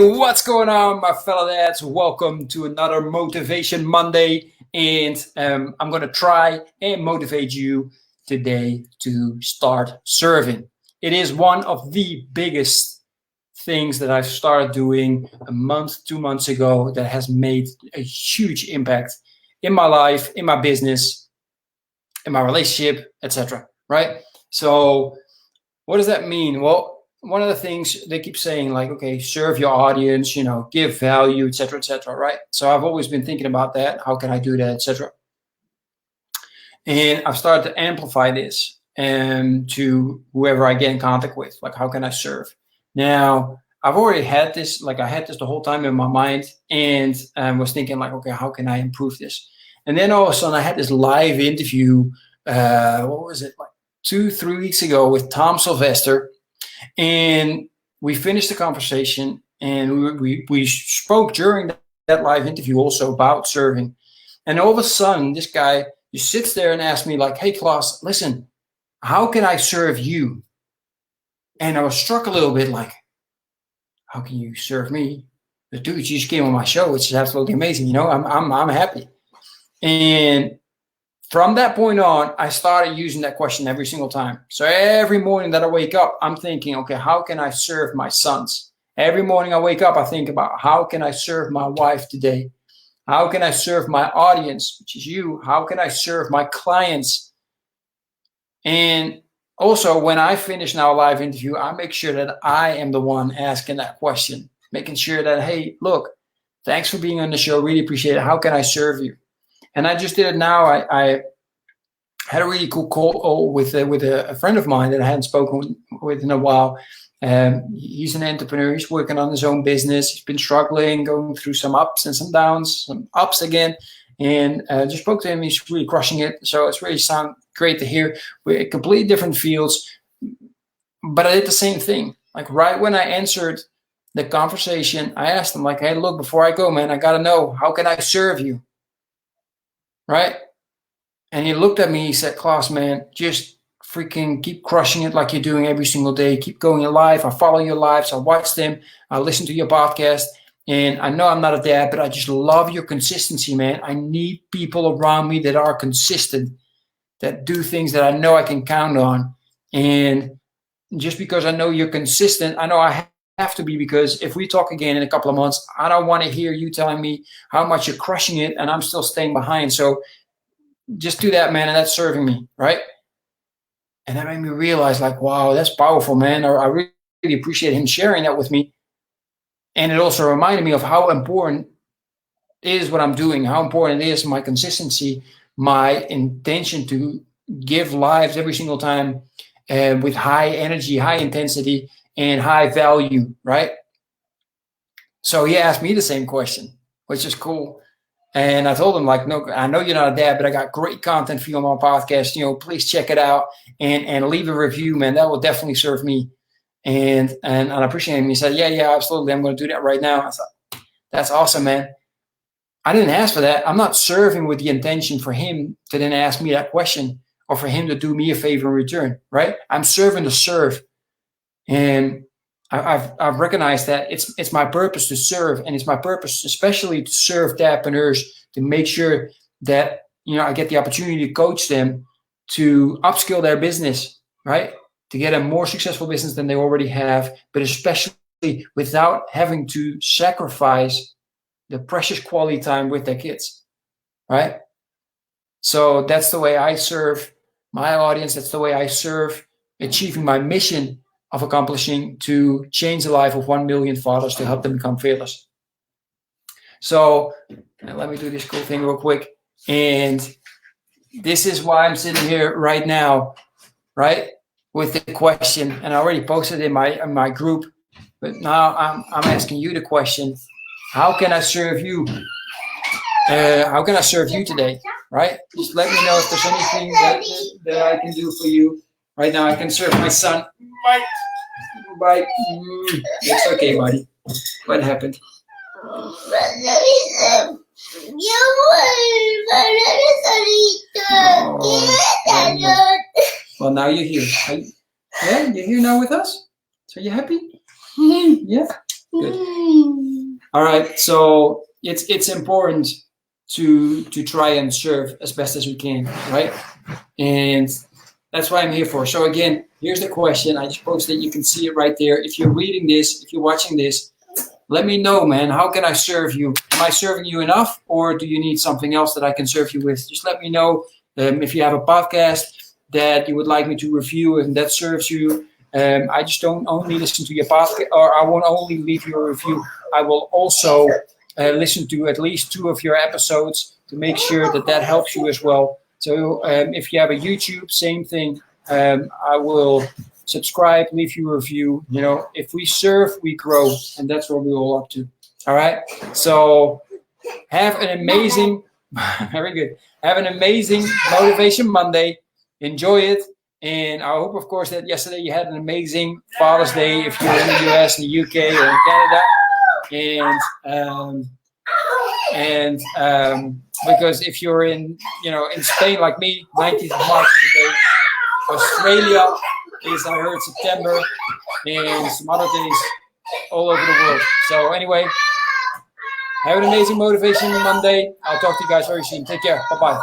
what's going on, my fellow dads? Welcome to another Motivation Monday, and I'm going to try and motivate you today to start serving. It is one of the biggest things that I've started doing a month, 2 months ago that has made a huge impact in my life, in my business, in my relationship, etc. Right? So, what does that mean? Well, one of the things they keep saying, like, okay, serve your audience, give value, etc., right? So I've always been thinking about that. How can I do that, etc. And I've started to amplify this and to whoever I get in contact with, like, how can I serve? Now, I've already had this, like I had this the whole time in my mind, and was thinking, like, okay, how can I improve this? And then all of a sudden I had this live interview, what was it, like 2-3 weeks ago with Tom Sylvester. And we finished the conversation, and we spoke during that live interview also about serving. And all of a sudden, this guy just sits there and asks me, like, hey, Klaus, listen, how can I serve you? And I was struck a little bit, like, how can you serve me? But dude, you just came on my show, which is absolutely amazing. I'm happy. And from that point on, I started using that question every single time. So every morning that I wake up, I'm thinking, okay, how can I serve my sons? Every morning I wake up, I think about, how can I serve my wife today? How can I serve my audience, which is you? How can I serve my clients? And also, when I finish now a live interview, I make sure that I am the one asking that question, making sure that, hey, look, thanks for being on the show. Really appreciate it. How can I serve you? And I just did it now. I had a really cool call with a friend of mine that I hadn't spoken with in a while. He's an entrepreneur. He's working on his own business. He's been struggling, going through some ups and some downs, some ups again. And just spoke to him. He's really crushing it. So it's really sound great to hear. We're in completely different fields. But I did the same thing. Like right when I answered the conversation, I asked him, like, hey, look, before I go, man, I got to know, how can I serve you? Right? And he looked at me, he said, Klaus, man, just freaking keep crushing it like you're doing every single day. Keep going live. I follow your lives. I watch them. I listen to your podcast. And I know I'm not a dad, but I just love your consistency, man. I need people around me that are consistent, that do things that I know I can count on. And just because I know you're consistent, I know I have to be, because if we talk again in a couple of months, I don't want to hear you telling me how much you're crushing it and I'm still staying behind. So just do that, man, and that's serving me, right? And that made me realize, like, wow, that's powerful, man. I really appreciate him sharing that with me. And it also reminded me of how important is what I'm doing, how important it is my consistency, my intention to give lives every single time with high energy, high intensity, and high value, right? So he asked me the same question, which is cool. And I told him, like, no, I know you're not a dad, but I got great content for you on my podcast. Please check it out and leave a review, man. That will definitely serve me. And I appreciate him. He said, yeah, absolutely. I'm going to do that right now. I thought, that's awesome, man. I didn't ask for that. I'm not serving with the intention for him to then ask me that question or for him to do me a favor in return, right? I'm serving to serve. And I've recognized that it's my purpose to serve, and it's my purpose especially to serve dadpreneurs, to make sure that I get the opportunity to coach them to upskill their business, right? To get a more successful business than they already have, but especially without having to sacrifice the precious quality time with their kids, right? So that's the way I serve my audience. That's the way I serve achieving my mission of accomplishing to change the life of 1 million fathers to help them become fearless. So let me do this cool thing real quick. And this is why I'm sitting here right now, right? With the question, and I already posted it in my group, but now I'm asking you the question: how can I serve you? How can I serve you today? Right? Just let me know if there's anything that I can do for you. Right now, I can serve my son. Bye. It's okay, buddy. What happened? Well, now you're here. Yeah, you're here now with us. So you happy? Yeah. Good. All right. So it's important to try and serve as best as we can, right? And that's what I'm here for. So again, here's the question. I just posted. You can see it right there. If you're reading this, if you're watching this, let me know, man. How can I serve you? Am I serving you enough, or do you need something else that I can serve you with? Just let me know. If you have a podcast that you would like me to review and that serves you, I just don't only listen to your podcast, or I won't only leave you a review. I will also listen to at least 2 of your episodes to make sure that that helps you as well. So if you have a YouTube, same thing. I will subscribe, leave you a review. You know, if we serve, we grow, and that's what we're all up to. All right. So have an amazing, very good. Have an amazing Motivation Monday. Enjoy it. And I hope, of course, that yesterday you had an amazing Father's Day if you're in the US, in the UK, or in Canada. And because if you're in, in Spain like me, 19th of March is the day. Australia is, I heard, September, and some other days all over the world. So anyway, have an amazing Motivation Monday. I'll talk to you guys very soon. Take care. Bye-bye.